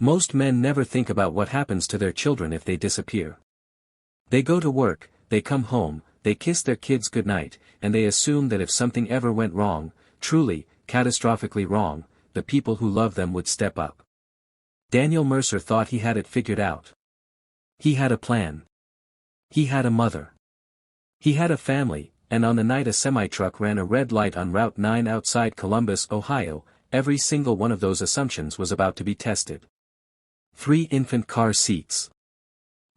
Most men never think about what happens to their children if they disappear. They go to work, they come home, they kiss their kids goodnight, and they assume that if something ever went wrong, truly, catastrophically wrong, the people who love them would step up. Daniel Mercer thought he had it figured out. He had a plan. He had a mother. He had a family, and on the night a semi-truck ran a red light on Route 9 outside Columbus, Ohio, every single one of those assumptions was about to be tested. 3 infant car seats.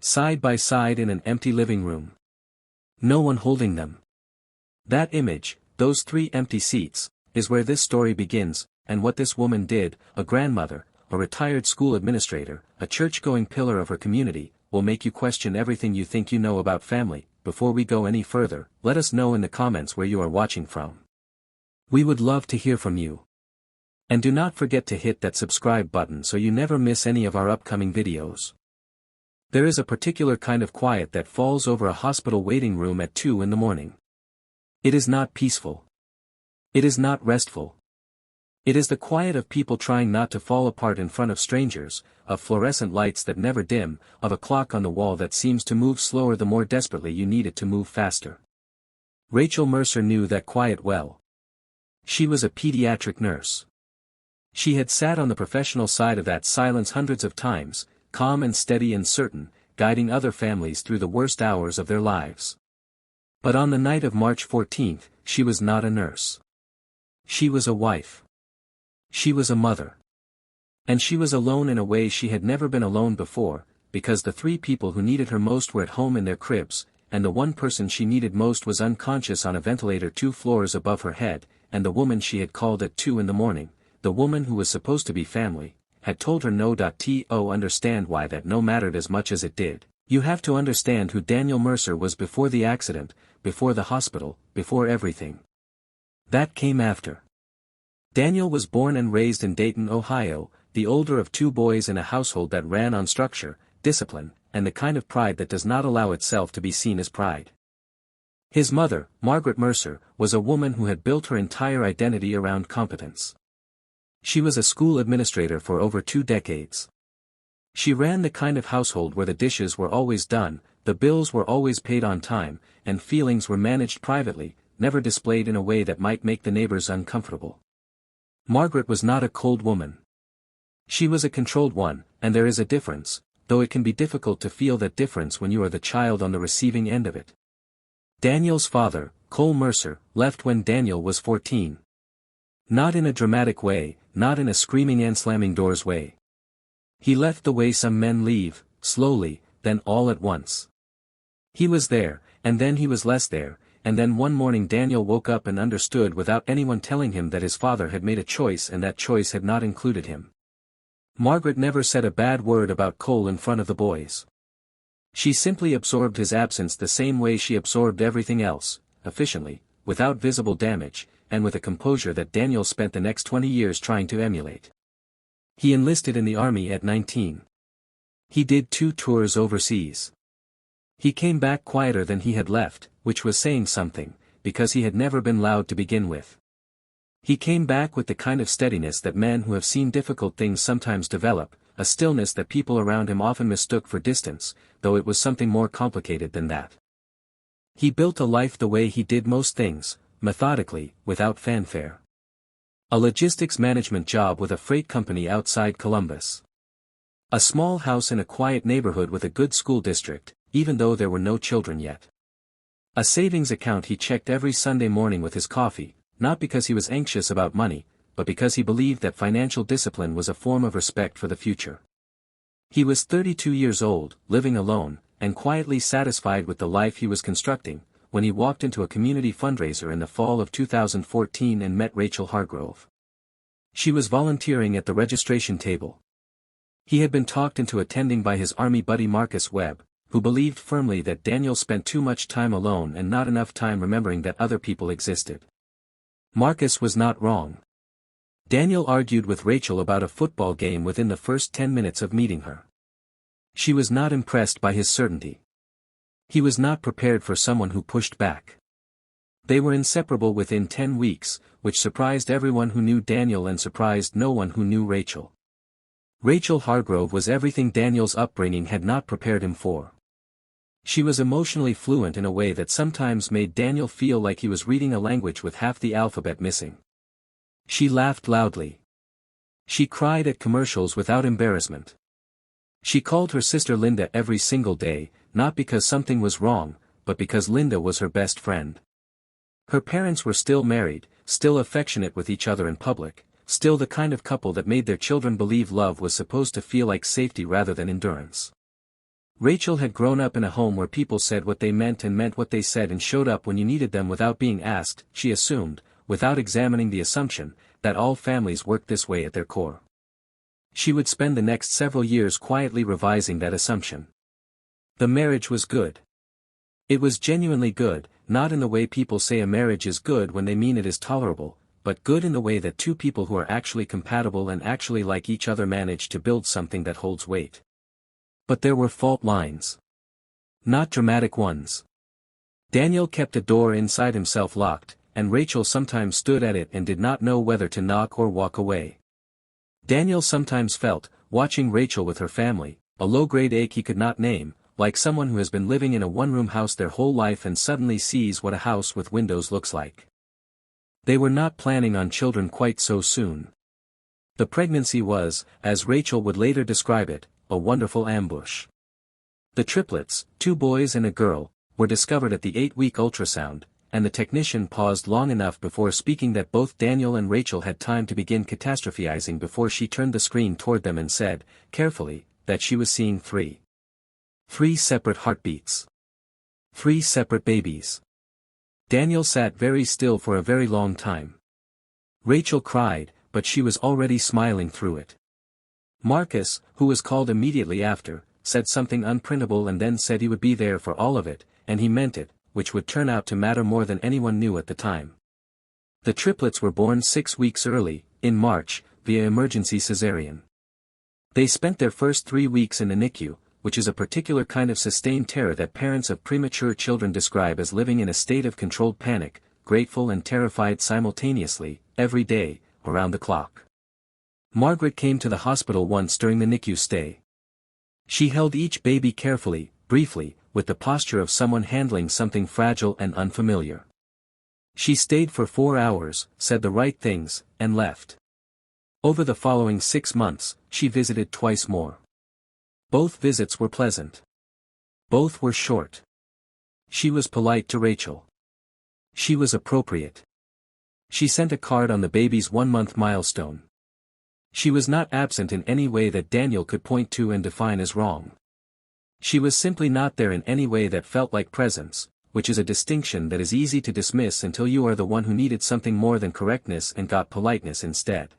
Side by side in an empty living room. No one holding them. That image, those 3 empty seats, is where this story begins, and what this woman did, a grandmother, a retired school administrator, a church-going pillar of her community, will make you question everything you think you know about family. Before we go any further, let us know in the comments where you are watching from. We would love to hear from you. And do not forget to hit that subscribe button so you never miss any of our upcoming videos. There is a particular kind of quiet that falls over a hospital waiting room at 2 in the morning. It is not peaceful. It is not restful. It is the quiet of people trying not to fall apart in front of strangers, of fluorescent lights that never dim, of a clock on the wall that seems to move slower the more desperately you need it to move faster. Rachel Mercer knew that quiet well. She was a pediatric nurse. She had sat on the professional side of that silence hundreds of times, calm and steady and certain, guiding other families through the worst hours of their lives. But on the night of March 14th, she was not a nurse. She was a wife. She was a mother. And she was alone in a way she had never been alone before, because the 3 people who needed her most were at home in their cribs, and the one person she needed most was unconscious on a ventilator 2 floors above her head, and the woman she had called at 2 in the morning, the woman who was supposed to be family, had told her no. To understand why that no mattered as much as it did, you have to understand who Daniel Mercer was before the accident, before the hospital, before everything. That came after. Daniel was born and raised in Dayton, Ohio, the older of 2 boys in a household that ran on structure, discipline, and the kind of pride that does not allow itself to be seen as pride. His mother, Margaret Mercer, was a woman who had built her entire identity around competence. She was a school administrator for over 2 decades. She ran the kind of household where the dishes were always done, the bills were always paid on time, and feelings were managed privately, never displayed in a way that might make the neighbors uncomfortable. Margaret was not a cold woman. She was a controlled one, and there is a difference, though it can be difficult to feel that difference when you are the child on the receiving end of it. Daniel's father, Cole Mercer, left when Daniel was 14. Not in a dramatic way, not in a screaming and slamming doors way. He left the way some men leave, slowly, then all at once. He was there, and then he was less there, and then one morning Daniel woke up and understood without anyone telling him that his father had made a choice and that choice had not included him. Margaret never said a bad word about Cole in front of the boys. She simply absorbed his absence the same way she absorbed everything else, efficiently, without visible damage, and with a composure that Daniel spent the next 20 years trying to emulate. He enlisted in the army at 19. He did 2 tours overseas. He came back quieter than he had left, which was saying something, because he had never been loud to begin with. He came back with the kind of steadiness that men who have seen difficult things sometimes develop, a stillness that people around him often mistook for distance, though it was something more complicated than that. He built a life the way he did most things, methodically, without fanfare. A logistics management job with a freight company outside Columbus. A small house in a quiet neighborhood with a good school district, even though there were no children yet. A savings account he checked every Sunday morning with his coffee, not because he was anxious about money, but because he believed that financial discipline was a form of respect for the future. He was 32 years old, living alone, and quietly satisfied with the life he was constructing, when he walked into a community fundraiser in the fall of 2014 and met Rachel Hargrove. She was volunteering at the registration table. He had been talked into attending by his army buddy Marcus Webb, who believed firmly that Daniel spent too much time alone and not enough time remembering that other people existed. Marcus was not wrong. Daniel argued with Rachel about a football game within the first 10 minutes of meeting her. She was not impressed by his certainty. He was not prepared for someone who pushed back. They were inseparable within 10 weeks, which surprised everyone who knew Daniel and surprised no one who knew Rachel. Rachel Hargrove was everything Daniel's upbringing had not prepared him for. She was emotionally fluent in a way that sometimes made Daniel feel like he was reading a language with half the alphabet missing. She laughed loudly. She cried at commercials without embarrassment. She called her sister Linda every single day, not because something was wrong, but because Linda was her best friend. Her parents were still married, still affectionate with each other in public, still the kind of couple that made their children believe love was supposed to feel like safety rather than endurance. Rachel had grown up in a home where people said what they meant and meant what they said and showed up when you needed them without being asked. She assumed, without examining the assumption, that all families worked this way at their core. She would spend the next several years quietly revising that assumption. The marriage was good. It was genuinely good, not in the way people say a marriage is good when they mean it is tolerable, but good in the way that two people who are actually compatible and actually like each other manage to build something that holds weight. But there were fault lines. Not dramatic ones. Daniel kept a door inside himself locked, and Rachel sometimes stood at it and did not know whether to knock or walk away. Daniel sometimes felt, watching Rachel with her family, a low-grade ache he could not name, like someone who has been living in a one-room house their whole life and suddenly sees what a house with windows looks like. They were not planning on children quite so soon. The pregnancy was, as Rachel would later describe it, a wonderful ambush. The triplets, 2 boys and a girl, were discovered at the 8-week ultrasound, and the technician paused long enough before speaking that both Daniel and Rachel had time to begin catastrophizing before she turned the screen toward them and said, carefully, that she was seeing 3 separate heartbeats. 3 separate babies. Daniel sat very still for a very long time. Rachel cried, but she was already smiling through it. Marcus, who was called immediately after, said something unprintable and then said he would be there for all of it, and he meant it, which would turn out to matter more than anyone knew at the time. The triplets were born 6 weeks early, in March, via emergency cesarean. They spent their first 3 weeks in the NICU, which is a particular kind of sustained terror that parents of premature children describe as living in a state of controlled panic, grateful and terrified simultaneously, every day, around the clock. Margaret came to the hospital once during the NICU stay. She held each baby carefully, briefly, with the posture of someone handling something fragile and unfamiliar. She stayed for 4 hours, said the right things, and left. Over the following 6 months, she visited twice more. Both visits were pleasant. Both were short. She was polite to Rachel. She was appropriate. She sent a card on the baby's 1-month milestone. She was not absent in any way that Daniel could point to and define as wrong. She was simply not there in any way that felt like presence, which is a distinction that is easy to dismiss until you are the one who needed something more than correctness and got politeness instead.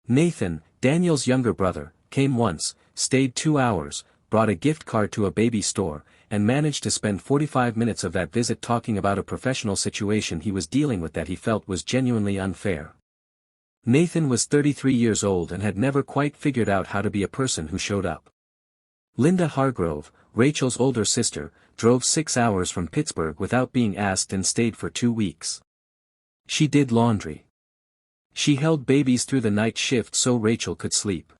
Nathan, Daniel's younger brother, came once, stayed 2 hours, brought a gift card to a baby store, and managed to spend 45 minutes of that visit talking about a professional situation he was dealing with that he felt was genuinely unfair. Nathan was 33 years old and had never quite figured out how to be a person who showed up. Linda Hargrove, Rachel's older sister, drove 6 hours from Pittsburgh without being asked and stayed for 2 weeks. She did laundry. She held babies through the night shift so Rachel could sleep.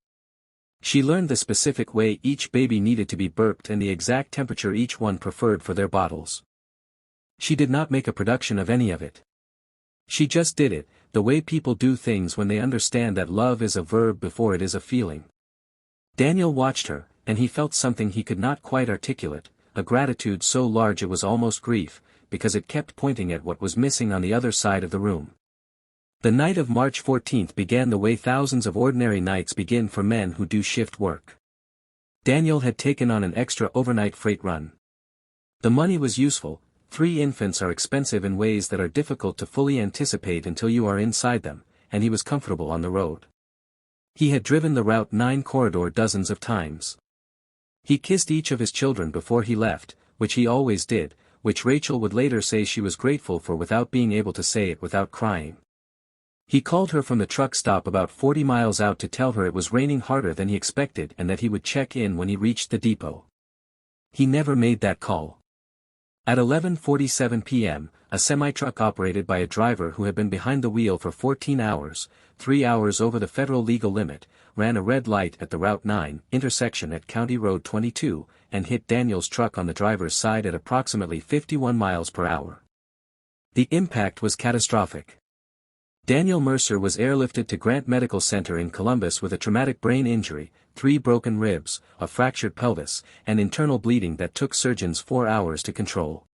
She learned the specific way each baby needed to be burped and the exact temperature each one preferred for their bottles. She did not make a production of any of it. She just did it, the way people do things when they understand that love is a verb before it is a feeling. Daniel watched her, and he felt something he could not quite articulate, a gratitude so large it was almost grief, because it kept pointing at what was missing on the other side of the room. The night of March 14th began the way thousands of ordinary nights begin for men who do shift work. Daniel had taken on an extra overnight freight run. The money was useful. 3 infants are expensive in ways that are difficult to fully anticipate until you are inside them, and he was comfortable on the road. He had driven the Route 9 corridor dozens of times. He kissed each of his children before he left, which he always did, which Rachel would later say she was grateful for without being able to say it without crying. He called her from the truck stop about 40 miles out to tell her it was raining harder than he expected and that he would check in when he reached the depot. He never made that call. At 11:47 p.m., a semi-truck operated by a driver who had been behind the wheel for 14 hours, 3 hours over the federal legal limit, ran a red light at the Route 9 intersection at County Road 22, and hit Daniel's truck on the driver's side at approximately 51 miles per hour. The impact was catastrophic. Daniel Mercer was airlifted to Grant Medical Center in Columbus with a traumatic brain injury, 3 broken ribs, a fractured pelvis, and internal bleeding that took surgeons 4 hours to control.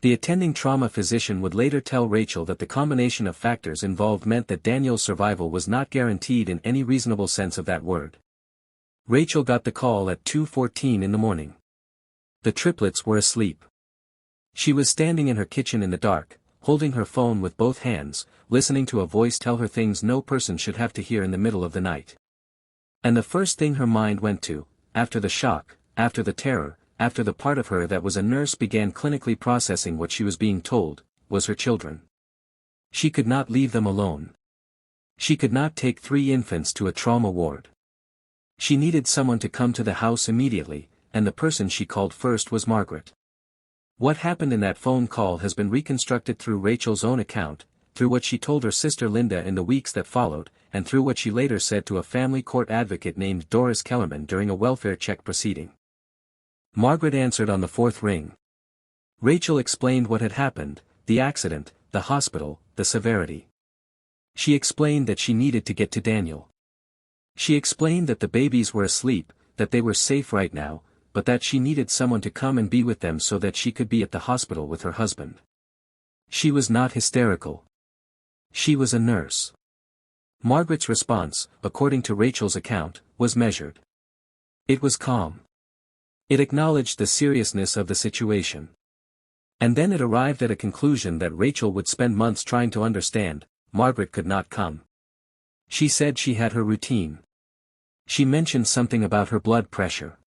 The attending trauma physician would later tell Rachel that the combination of factors involved meant that Daniel's survival was not guaranteed in any reasonable sense of that word. Rachel got the call at 2:14 in the morning. The triplets were asleep. She was standing in her kitchen in the dark, holding her phone with both hands, listening to a voice tell her things no person should have to hear in the middle of the night. And the first thing her mind went to, after the shock, after the terror, after the part of her that was a nurse began clinically processing what she was being told, was her children. She could not leave them alone. She could not take 3 infants to a trauma ward. She needed someone to come to the house immediately, and the person she called first was Margaret. What happened in that phone call has been reconstructed through Rachel's own account, through what she told her sister Linda in the weeks that followed, and through what she later said to a family court advocate named Doris Kellerman during a welfare check proceeding. Margaret answered on the 4th ring. Rachel explained what had happened, the accident, the hospital, the severity. She explained that she needed to get to Daniel. She explained that the babies were asleep, that they were safe right now, but that she needed someone to come and be with them so that she could be at the hospital with her husband. She was not hysterical. She was a nurse. Margaret's response, according to Rachel's account, was measured. It was calm. It acknowledged the seriousness of the situation. And then it arrived at a conclusion that Rachel would spend months trying to understand. Margaret could not come. She said she had her routine. She mentioned something about her blood pressure.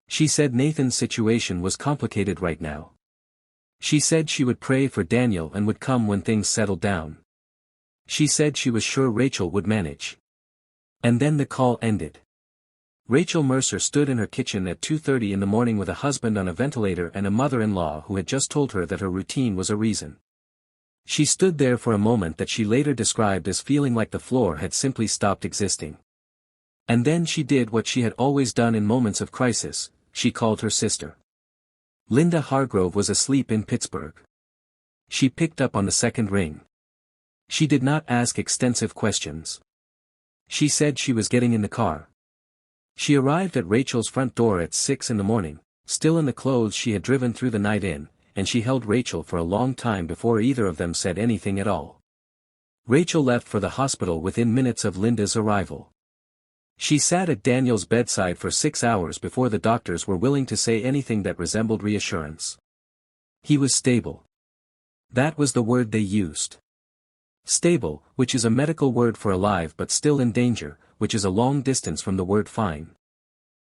She said Nathan's situation was complicated right now. She said she would pray for Daniel and would come when things settled down. She said she was sure Rachel would manage. And then the call ended. Rachel Mercer stood in her kitchen at 2:30 in the morning with a husband on a ventilator and a mother-in-law who had just told her that her routine was a reason. She stood there for a moment that she later described as feeling like the floor had simply stopped existing. And then she did what she had always done in moments of crisis, she called her sister. Linda Hargrove was asleep in Pittsburgh. She picked up on the 2nd ring. She did not ask extensive questions. She said she was getting in the car. She arrived at Rachel's front door at 6 in the morning, still in the clothes she had driven through the night in, and she held Rachel for a long time before either of them said anything at all. Rachel left for the hospital within minutes of Linda's arrival. She sat at Daniel's bedside for 6 hours before the doctors were willing to say anything that resembled reassurance. He was stable. That was the word they used. Stable, which is a medical word for alive but still in danger, which is a long distance from the word fine.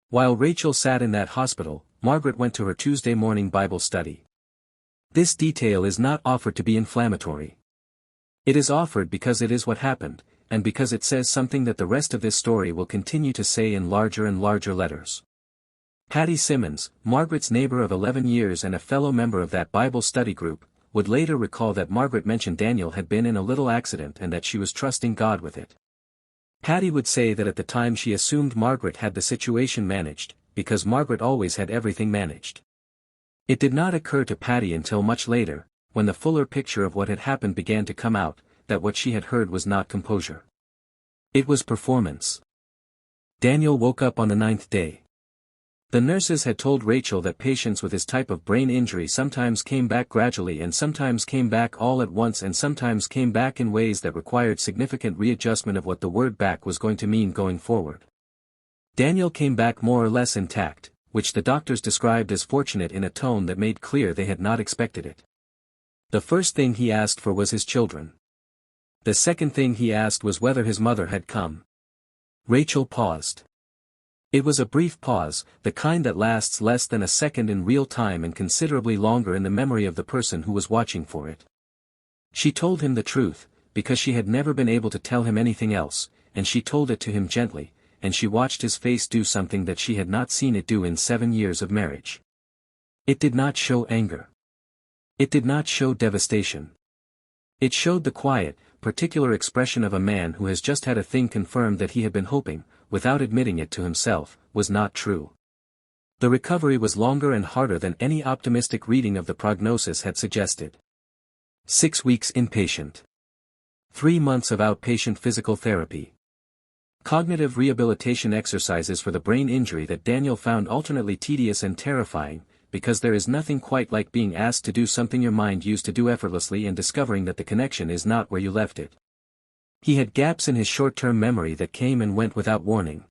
While Rachel sat in that hospital, Margaret went to her Tuesday morning Bible study. This detail is not offered to be inflammatory. It is offered because it is what happened, and because it says something that the rest of this story will continue to say in larger and larger letters. Patty Simmons, Margaret's neighbor of 11 years and a fellow member of that Bible study group, would later recall that Margaret mentioned Daniel had been in a little accident and that she was trusting God with it. Patty would say that at the time she assumed Margaret had the situation managed, because Margaret always had everything managed. It did not occur to Patty until much later, when the fuller picture of what had happened began to come out, that what she had heard was not composure. It was performance. Daniel woke up on the 9th day. The nurses had told Rachel that patients with this type of brain injury sometimes came back gradually and sometimes came back all at once and sometimes came back in ways that required significant readjustment of what the word back was going to mean going forward. Daniel came back more or less intact, which the doctors described as fortunate in a tone that made clear they had not expected it. The first thing he asked for was his children. The second thing he asked was whether his mother had come. Rachel paused. It was a brief pause, the kind that lasts less than a second in real time and considerably longer in the memory of the person who was watching for it. She told him the truth, because she had never been able to tell him anything else, and she told it to him gently, and she watched his face do something that she had not seen it do in 7 years of marriage. It did not show anger. It did not show devastation. It showed the quiet, particular expression of a man who has just had a thing confirmed that he had been hoping, without admitting it to himself, was not true. The recovery was longer and harder than any optimistic reading of the prognosis had suggested. 6 weeks inpatient. 3 months of outpatient physical therapy. Cognitive rehabilitation exercises for the brain injury that Daniel found alternately tedious and terrifying, because there is nothing quite like being asked to do something your mind used to do effortlessly and discovering that the connection is not where you left it. He had gaps in his short-term memory that came and went without warning.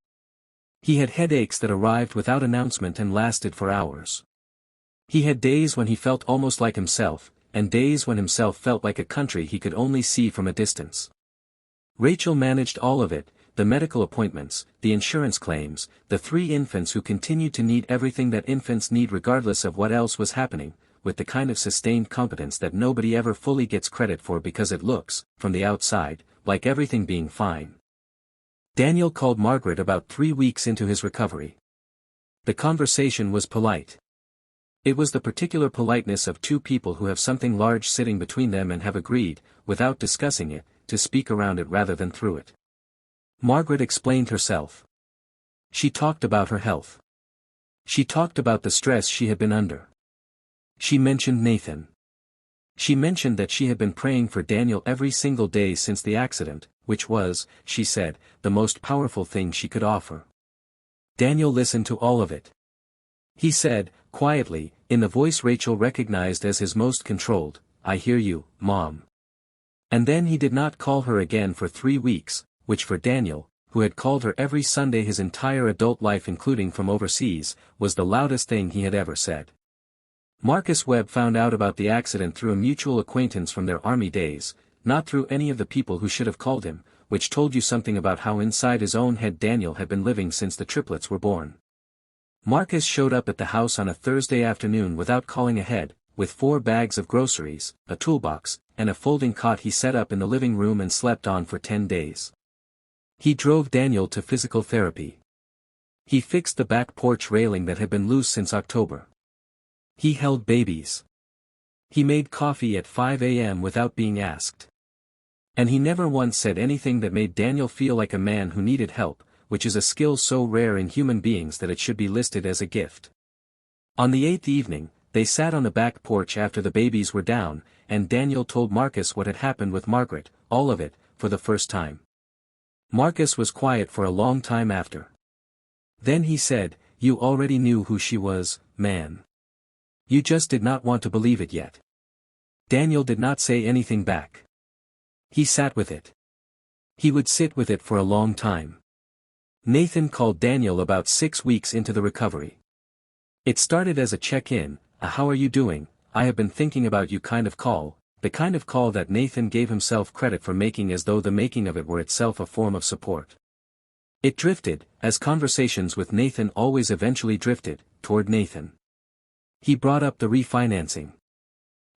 He had headaches that arrived without announcement and lasted for hours. He had days when he felt almost like himself, and days when himself felt like a country he could only see from a distance. Rachel managed all of it, the medical appointments, the insurance claims, the 3 infants who continued to need everything that infants need regardless of what else was happening, with the kind of sustained competence that nobody ever fully gets credit for because it looks, from the outside, like everything being fine. Daniel called Margaret about 3 weeks into his recovery. The conversation was polite. It was the particular politeness of 2 people who have something large sitting between them and have agreed, without discussing it, to speak around it rather than through it. Margaret explained herself. She talked about her health. She talked about the stress she had been under. She mentioned Nathan. She mentioned that she had been praying for Daniel every single day since the accident, which was, she said, the most powerful thing she could offer. Daniel listened to all of it. He said, quietly, in the voice Rachel recognized as his most controlled, "I hear you, Mom." And then he did not call her again for 3 weeks, which for Daniel, who had called her every Sunday his entire adult life including from overseas, was the loudest thing he had ever said. Marcus Webb found out about the accident through a mutual acquaintance from their army days, not through any of the people who should have called him, which told you something about how inside his own head Daniel had been living since the triplets were born. Marcus showed up at the house on a Thursday afternoon without calling ahead, with 4 bags of groceries, a toolbox, and a folding cot he set up in the living room and slept on for 10 days. He drove Daniel to physical therapy. He fixed the back porch railing that had been loose since October. He held babies. He made coffee at 5 a.m. without being asked. And he never once said anything that made Daniel feel like a man who needed help, which is a skill so rare in human beings that it should be listed as a gift. On the 8th evening, they sat on the back porch after the babies were down, and Daniel told Marcus what had happened with Margaret, all of it, for the first time. Marcus was quiet for a long time after. Then he said, "You already knew who she was, man. You just did not want to believe it yet." Daniel did not say anything back. He sat with it. He would sit with it for a long time. Nathan called Daniel about 6 weeks into the recovery. It started as a check-in, a "how are you doing, I have been thinking about you" kind of call, the kind of call that Nathan gave himself credit for making as though the making of it were itself a form of support. It drifted, as conversations with Nathan always eventually drifted, toward Nathan. He brought up the refinancing.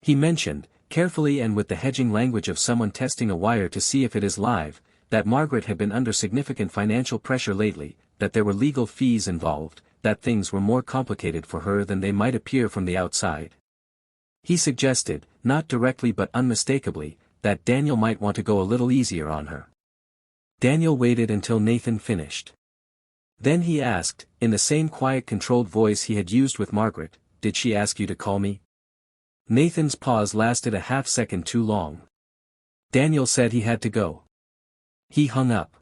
He mentioned, carefully and with the hedging language of someone testing a wire to see if it is live, that Margaret had been under significant financial pressure lately, that there were legal fees involved, that things were more complicated for her than they might appear from the outside. He suggested, not directly but unmistakably, that Daniel might want to go a little easier on her. Daniel waited until Nathan finished. Then he asked, in the same quiet controlled voice he had used with Margaret, "Did she ask you to call me?" Nathan's pause lasted a half-second too long. Daniel said he had to go. He hung up.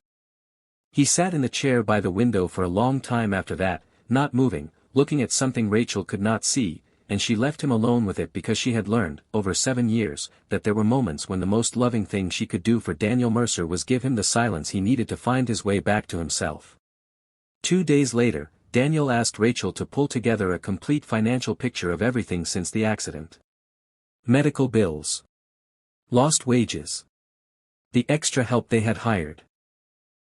He sat in the chair by the window for a long time after that, not moving, looking at something Rachel could not see, and she left him alone with it because she had learned, over 7 years, that there were moments when the most loving thing she could do for Daniel Mercer was give him the silence he needed to find his way back to himself. 2 days later, Daniel asked Rachel to pull together a complete financial picture of everything since the accident. Medical bills. Lost wages. The extra help they had hired.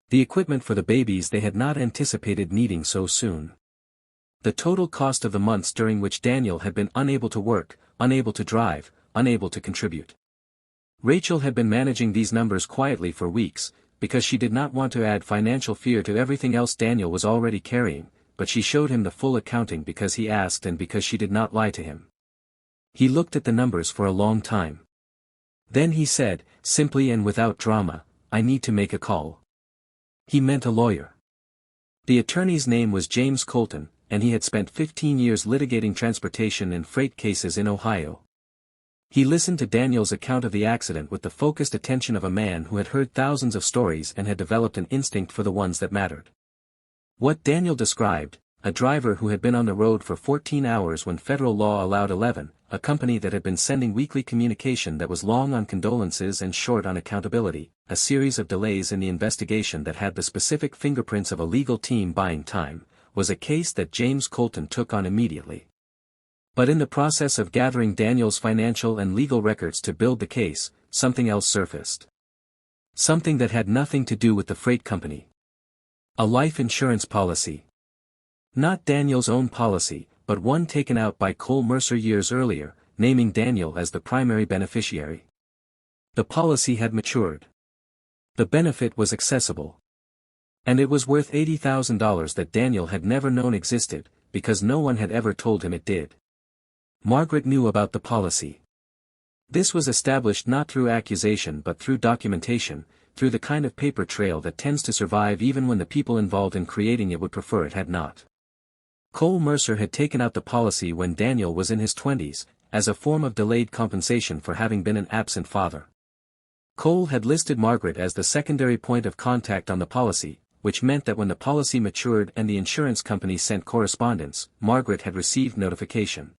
The equipment for the babies they had not anticipated needing so soon. The total cost of the months during which Daniel had been unable to work, unable to drive, unable to contribute. Rachel had been managing these numbers quietly for weeks, because she did not want to add financial fear to everything else Daniel was already carrying, but she showed him the full accounting because he asked and because she did not lie to him. He looked at the numbers for a long time. Then he said, simply and without drama, "I need to make a call." He meant a lawyer. The attorney's name was James Colton, and he had spent 15 years litigating transportation and freight cases in Ohio. He listened to Daniel's account of the accident with the focused attention of a man who had heard thousands of stories and had developed an instinct for the ones that mattered. What Daniel described, a driver who had been on the road for 14 hours when federal law allowed 11, a company that had been sending weekly communication that was long on condolences and short on accountability, a series of delays in the investigation that had the specific fingerprints of a legal team buying time, was a case that James Colton took on immediately. But in the process of gathering Daniel's financial and legal records to build the case, something else surfaced. Something that had nothing to do with the freight company. A life insurance policy. Not Daniel's own policy, but one taken out by Cole Mercer years earlier, naming Daniel as the primary beneficiary. The policy had matured. The benefit was accessible. And it was worth $80,000 that Daniel had never known existed, because no one had ever told him it did. Margaret knew about the policy. This was established not through accusation but through documentation, through the kind of paper trail that tends to survive even when the people involved in creating it would prefer it had not. Cole Mercer had taken out the policy when Daniel was in his 20s, as a form of delayed compensation for having been an absent father. Cole had listed Margaret as the secondary point of contact on the policy, which meant that when the policy matured and the insurance company sent correspondence, Margaret had received notification.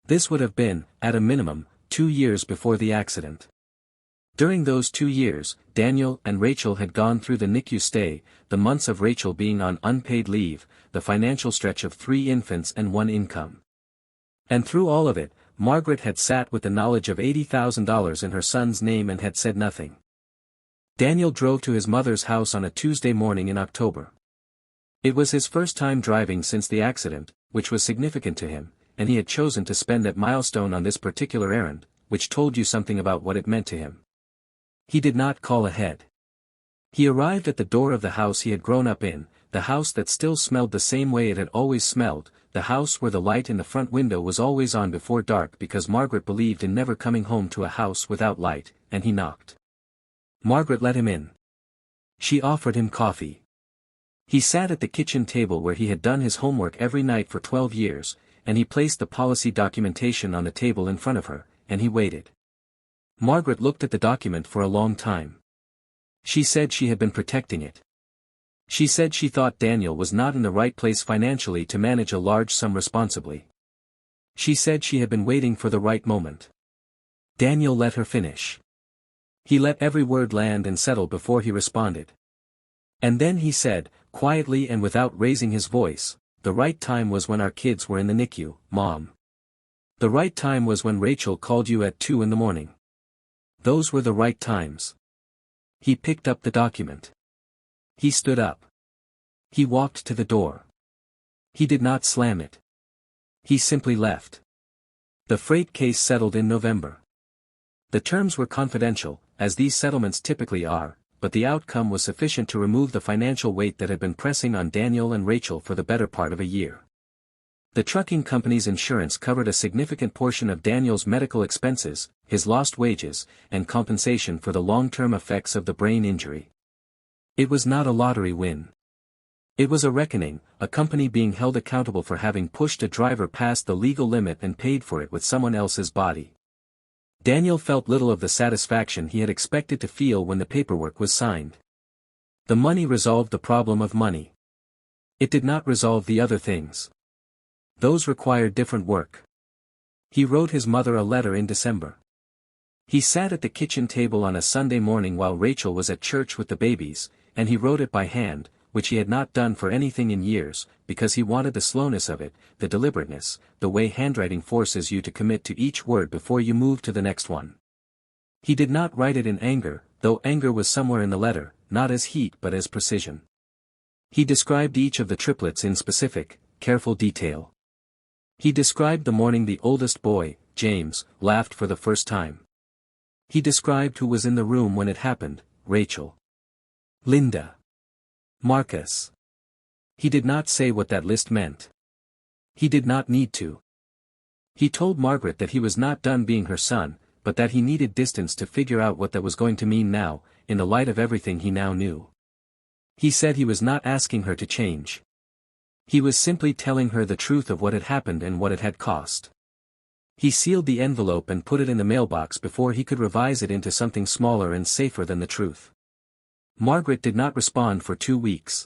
This would have been, at a minimum, 2 years before the accident. During those 2 years, Daniel and Rachel had gone through the NICU stay, the months of Rachel being on unpaid leave, the financial stretch of 3 infants and 1 income. And through all of it, Margaret had sat with the knowledge of $80,000 in her son's name and had said nothing. Daniel drove to his mother's house on a Tuesday morning in October. It was his first time driving since the accident, which was significant to him, and he had chosen to spend that milestone on this particular errand, which told you something about what it meant to him. He did not call ahead. He arrived at the door of the house he had grown up in, the house that still smelled the same way it had always smelled, the house where the light in the front window was always on before dark because Margaret believed in never coming home to a house without light, and he knocked. Margaret let him in. She offered him coffee. He sat at the kitchen table where he had done his homework every night for 12 years, and he placed the policy documentation on the table in front of her, and he waited. Margaret looked at the document for a long time. She said she had been protecting it. She said she thought Daniel was not in the right place financially to manage a large sum responsibly. She said she had been waiting for the right moment. Daniel let her finish. He let every word land and settle before he responded. And then he said, quietly and without raising his voice, "The right time was when our kids were in the NICU, Mom. The right time was when Rachel called you at 2 in the morning. Those were the right times." He picked up the document. He stood up. He walked to the door. He did not slam it. He simply left. The freight case settled in November. The terms were confidential, as these settlements typically are, but the outcome was sufficient to remove the financial weight that had been pressing on Daniel and Rachel for the better part of a year. The trucking company's insurance covered a significant portion of Daniel's medical expenses, his lost wages, and compensation for the long-term effects of the brain injury. It was not a lottery win. It was a reckoning, a company being held accountable for having pushed a driver past the legal limit and paid for it with someone else's body. Daniel felt little of the satisfaction he had expected to feel when the paperwork was signed. The money resolved the problem of money. It did not resolve the other things. Those required different work. He wrote his mother a letter in December. He sat at the kitchen table on a Sunday morning while Rachel was at church with the babies, and he wrote it by hand, which he had not done for anything in years, because he wanted the slowness of it, the deliberateness, the way handwriting forces you to commit to each word before you move to the next one. He did not write it in anger, though anger was somewhere in the letter, not as heat but as precision. He described each of the triplets in specific, careful detail. He described the morning the oldest boy, James, laughed for the first time. He described who was in the room when it happened, Rachel. Linda. Marcus. He did not say what that list meant. He did not need to. He told Margaret that he was not done being her son, but that he needed distance to figure out what that was going to mean now, in the light of everything he now knew. He said he was not asking her to change. He was simply telling her the truth of what had happened and what it had cost. He sealed the envelope and put it in the mailbox before he could revise it into something smaller and safer than the truth. Margaret did not respond for 2 weeks.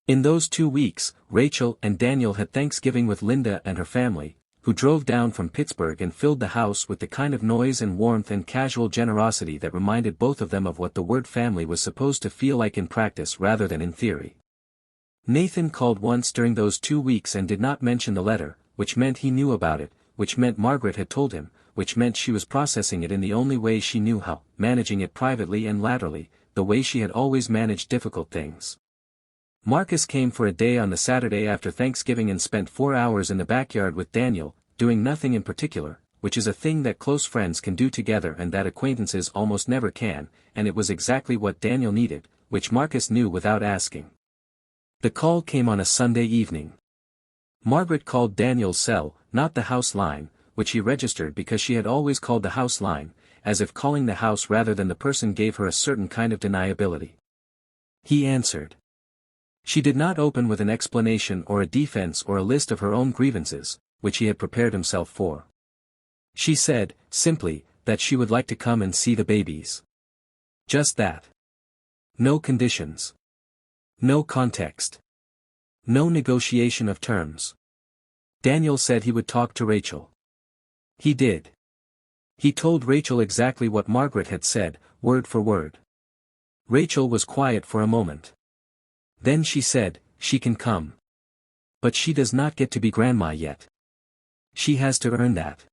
In those 2 weeks, Rachel and Daniel had Thanksgiving with Linda and her family, who drove down from Pittsburgh and filled the house with the kind of noise and warmth and casual generosity that reminded both of them of what the word family was supposed to feel like in practice rather than in theory. Nathan called once during those 2 weeks and did not mention the letter, which meant he knew about it, which meant Margaret had told him, which meant she was processing it in the only way she knew how, managing it privately and laterally, the way she had always managed difficult things. Marcus came for a day on the Saturday after Thanksgiving and spent 4 hours in the backyard with Daniel, doing nothing in particular, which is a thing that close friends can do together and that acquaintances almost never can, and it was exactly what Daniel needed, which Marcus knew without asking. The call came on a Sunday evening. Margaret called Daniel's cell, not the house line, which he registered because she had always called the house line, as if calling the house rather than the person gave her a certain kind of deniability. He answered. She did not open with an explanation or a defense or a list of her own grievances, which he had prepared himself for. She said, simply, that she would like to come and see the babies. Just that. No conditions. No context. No negotiation of terms. Daniel said he would talk to Rachel. He did. He told Rachel exactly what Margaret had said, word for word. Rachel was quiet for a moment. Then she said, "She can come. But she does not get to be grandma yet. She has to earn that."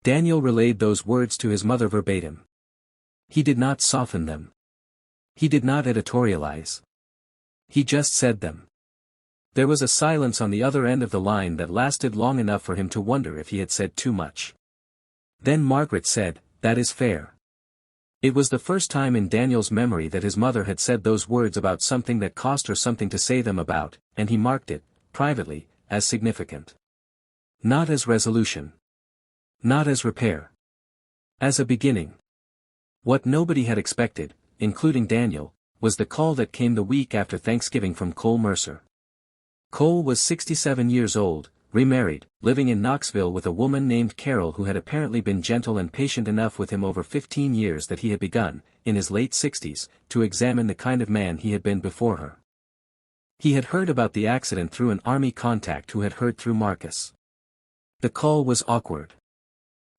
Daniel relayed those words to his mother verbatim. He did not soften them. He did not editorialize. He just said them. There was a silence on the other end of the line that lasted long enough for him to wonder if he had said too much. Then Margaret said, "That is fair." It was the first time in Daniel's memory that his mother had said those words about something that cost her something to say them about, and he marked it, privately, as significant. Not as resolution. Not as repair. As a beginning. What nobody had expected, including Daniel, was the call that came the week after Thanksgiving from Cole Mercer. Cole was 67 years old, remarried, living in Knoxville with a woman named Carol who had apparently been gentle and patient enough with him over 15 years that he had begun, in his late 60s, to examine the kind of man he had been before her. He had heard about the accident through an army contact who had heard through Marcus. The call was awkward.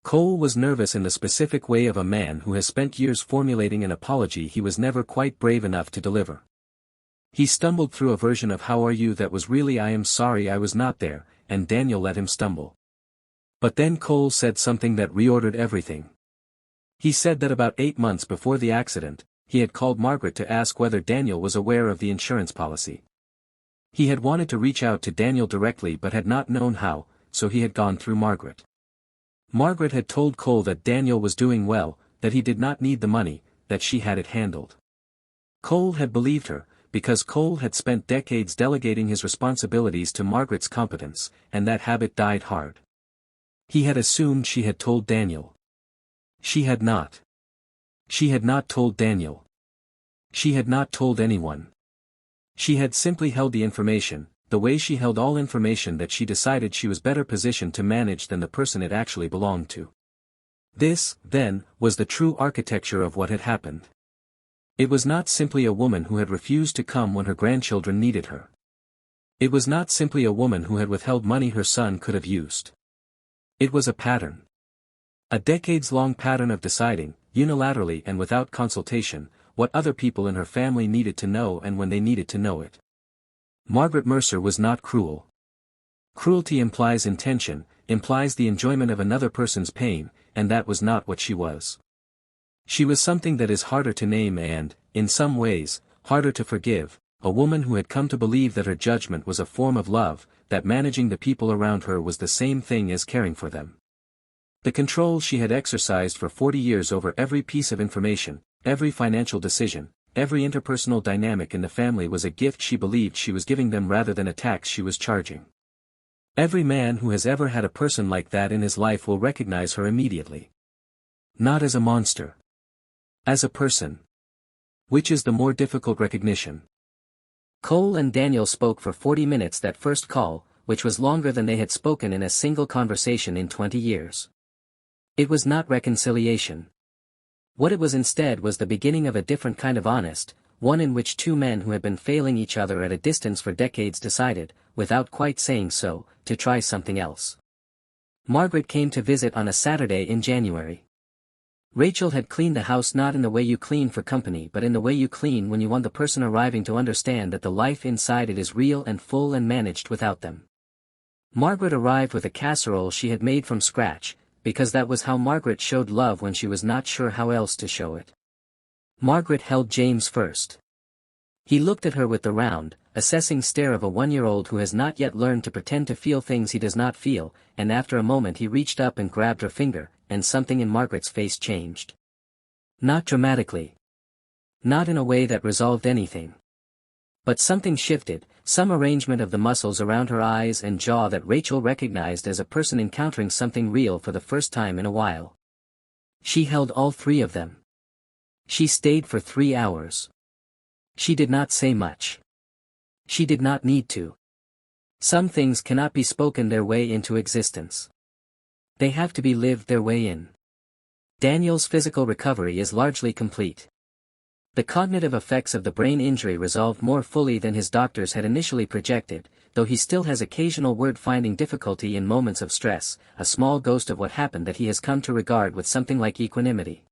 Cole was nervous in the specific way of a man who has spent years formulating an apology he was never quite brave enough to deliver. He stumbled through a version of "How are you" that was really "I am sorry I was not there," and Daniel let him stumble. But then Cole said something that reordered everything. He said that about 8 months before the accident, he had called Margaret to ask whether Daniel was aware of the insurance policy. He had wanted to reach out to Daniel directly but had not known how, so he had gone through Margaret. Margaret had told Cole that Daniel was doing well, that he did not need the money, that she had it handled. Cole had believed her, because Cole had spent decades delegating his responsibilities to Margaret's competence, and that habit died hard. He had assumed she had told Daniel. She had not. She had not told Daniel. She had not told anyone. She had simply held the information, the way she held all information that she decided she was better positioned to manage than the person it actually belonged to. This, then, was the true architecture of what had happened. It was not simply a woman who had refused to come when her grandchildren needed her. It was not simply a woman who had withheld money her son could have used. It was a pattern. A decades-long pattern of deciding, unilaterally and without consultation, what other people in her family needed to know and when they needed to know it. Margaret Mercer was not cruel. Cruelty implies intention, implies the enjoyment of another person's pain, and that was not what she was. She was something that is harder to name and, in some ways, harder to forgive, a woman who had come to believe that her judgment was a form of love, that managing the people around her was the same thing as caring for them. The control she had exercised for 40 years over every piece of information, every financial decision, every interpersonal dynamic in the family was a gift she believed she was giving them rather than a tax she was charging. Every man who has ever had a person like that in his life will recognize her immediately. Not as a monster. As a person. Which is the more difficult recognition? Cole and Daniel spoke for 40 minutes that first call, which was longer than they had spoken in a single conversation in 20 years. It was not reconciliation. What it was instead was the beginning of a different kind of honest, one in which two men who had been failing each other at a distance for decades decided, without quite saying so, to try something else. Margaret came to visit on a Saturday in January. Rachel had cleaned the house not in the way you clean for company but in the way you clean when you want the person arriving to understand that the life inside it is real and full and managed without them. Margaret arrived with a casserole she had made from scratch, because that was how Margaret showed love when she was not sure how else to show it. Margaret held James first. He looked at her with the round, assessing stare of a 1-year-old who has not yet learned to pretend to feel things he does not feel, and after a moment he reached up and grabbed her finger, and something in Margaret's face changed. Not dramatically. Not in a way that resolved anything. But something shifted, some arrangement of the muscles around her eyes and jaw that Rachel recognized as a person encountering something real for the first time in a while. She held all three of them. She stayed for 3 hours. She did not say much. She did not need to. Some things cannot be spoken their way into existence. They have to be lived their way in. Daniel's physical recovery is largely complete. The cognitive effects of the brain injury resolved more fully than his doctors had initially projected, though he still has occasional word-finding difficulty in moments of stress, a small ghost of what happened that he has come to regard with something like equanimity.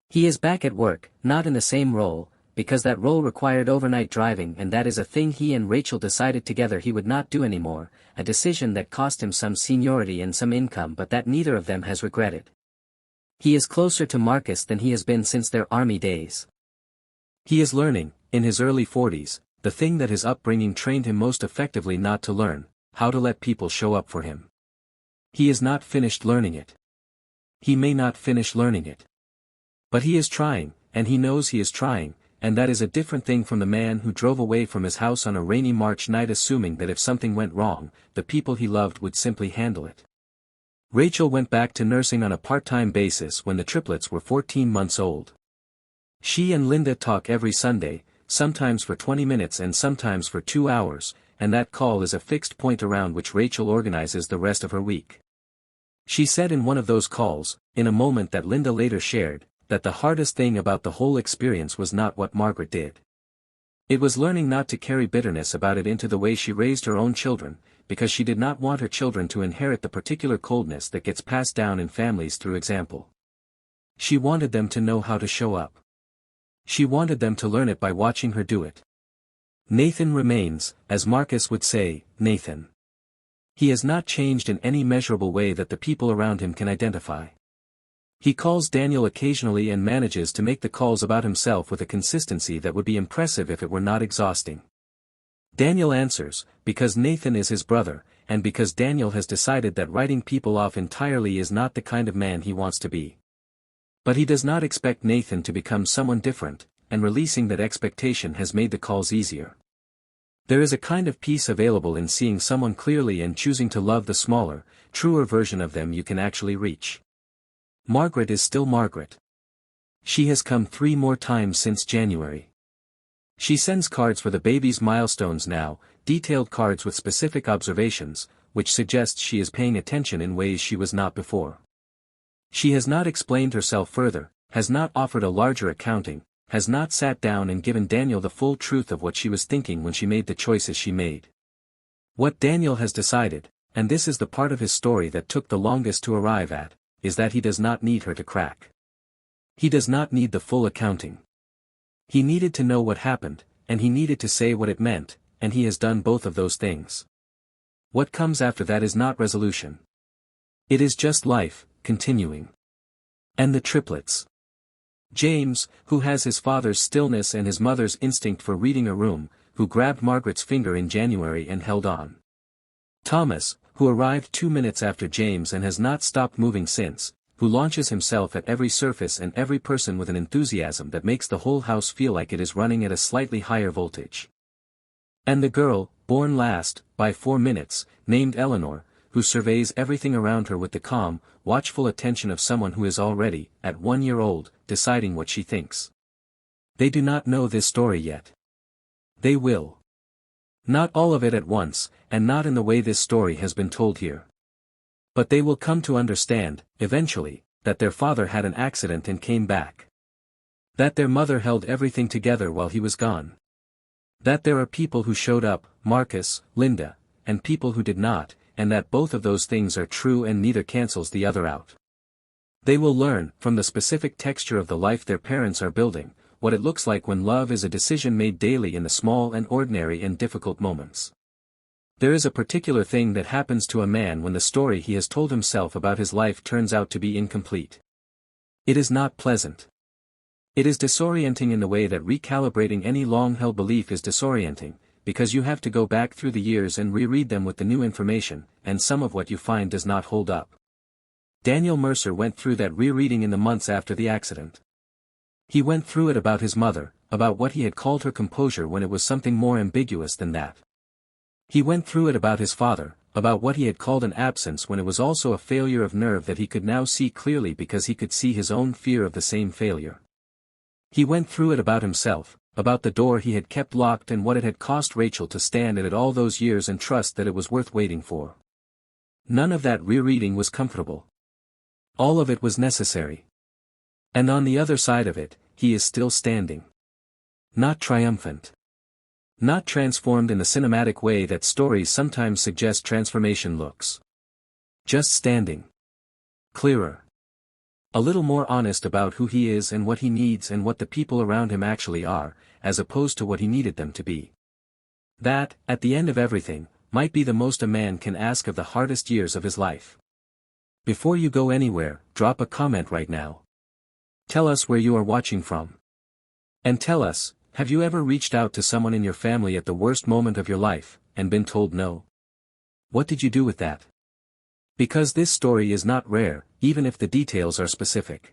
He is back at work, not in the same role, because that role required overnight driving and that is a thing he and Rachel decided together he would not do anymore, a decision that cost him some seniority and some income but that neither of them has regretted. He is closer to Marcus than he has been since their army days. He is learning, in his early 40s, the thing that his upbringing trained him most effectively not to learn, how to let people show up for him. He is not finished learning it. He may not finish learning it. But he is trying, and he knows he is trying, and that is a different thing from the man who drove away from his house on a rainy March night assuming that if something went wrong, the people he loved would simply handle it. Rachel went back to nursing on a part-time basis when the triplets were 14 months old. She and Linda talk every Sunday, sometimes for 20 minutes and sometimes for 2 hours, and that call is a fixed point around which Rachel organizes the rest of her week. She said in one of those calls, in a moment that Linda later shared, that the hardest thing about the whole experience was not what Margaret did. It was learning not to carry bitterness about it into the way she raised her own children, because she did not want her children to inherit the particular coldness that gets passed down in families through example. She wanted them to know how to show up. She wanted them to learn it by watching her do it. Nathan remains, as Marcus would say, Nathan. He has not changed in any measurable way that the people around him can identify. He calls Daniel occasionally and manages to make the calls about himself with a consistency that would be impressive if it were not exhausting. Daniel answers, because Nathan is his brother, and because Daniel has decided that writing people off entirely is not the kind of man he wants to be. But he does not expect Nathan to become someone different, and releasing that expectation has made the calls easier. There is a kind of peace available in seeing someone clearly and choosing to love the smaller, truer version of them you can actually reach. Margaret is still Margaret. She has come 3 more times since January. She sends cards for the baby's milestones now, detailed cards with specific observations, which suggests she is paying attention in ways she was not before. She has not explained herself further, has not offered a larger accounting, has not sat down and given Daniel the full truth of what she was thinking when she made the choices she made. What Daniel has decided, and this is the part of his story that took the longest to arrive at, is that he does not need her to crack. He does not need the full accounting. He needed to know what happened, and he needed to say what it meant, and he has done both of those things. What comes after that is not resolution. It is just life, continuing. And the triplets. James, who has his father's stillness and his mother's instinct for reading a room, who grabbed Margaret's finger in January and held on. Thomas, who arrived 2 minutes after James and has not stopped moving since, who launches himself at every surface and every person with an enthusiasm that makes the whole house feel like it is running at a slightly higher voltage. And the girl, born last, by 4 minutes, named Eleanor, who surveys everything around her with the calm, watchful attention of someone who is already, at 1 year old, deciding what she thinks. They do not know this story yet. They will. Not all of it at once, and not in the way this story has been told here. But they will come to understand, eventually, that their father had an accident and came back. That their mother held everything together while he was gone. That there are people who showed up, Marcus, Linda, and people who did not, and that both of those things are true and neither cancels the other out. They will learn, from the specific texture of the life their parents are building, what it looks like when love is a decision made daily in the small and ordinary and difficult moments. There is a particular thing that happens to a man when the story he has told himself about his life turns out to be incomplete. It is not pleasant. It is disorienting in the way that recalibrating any long-held belief is disorienting, because you have to go back through the years and reread them with the new information, and some of what you find does not hold up. Daniel Mercer went through that rereading in the months after the accident. He went through it about his mother, about what he had called her composure when it was something more ambiguous than that. He went through it about his father, about what he had called an absence when it was also a failure of nerve that he could now see clearly because he could see his own fear of the same failure. He went through it about himself, about the door he had kept locked and what it had cost Rachel to stand at it all those years and trust that it was worth waiting for. None of that rereading was comfortable. All of it was necessary. And on the other side of it, he is still standing. Not triumphant. Not transformed in the cinematic way that stories sometimes suggest transformation looks. Just standing. Clearer. A little more honest about who he is and what he needs and what the people around him actually are, as opposed to what he needed them to be. That, at the end of everything, might be the most a man can ask of the hardest years of his life. Before you go anywhere, drop a comment right now. Tell us where you are watching from. And tell us, have you ever reached out to someone in your family at the worst moment of your life, and been told no? What did you do with that? Because this story is not rare, even if the details are specific.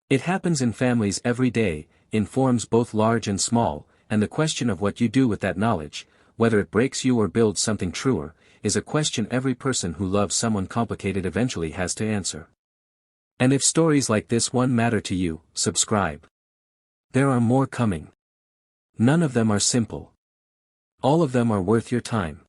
It happens in families every day, in forms both large and small, and the question of what you do with that knowledge, whether it breaks you or builds something truer, is a question every person who loves someone complicated eventually has to answer. And if stories like this one matter to you, subscribe. There are more coming. None of them are simple. All of them are worth your time.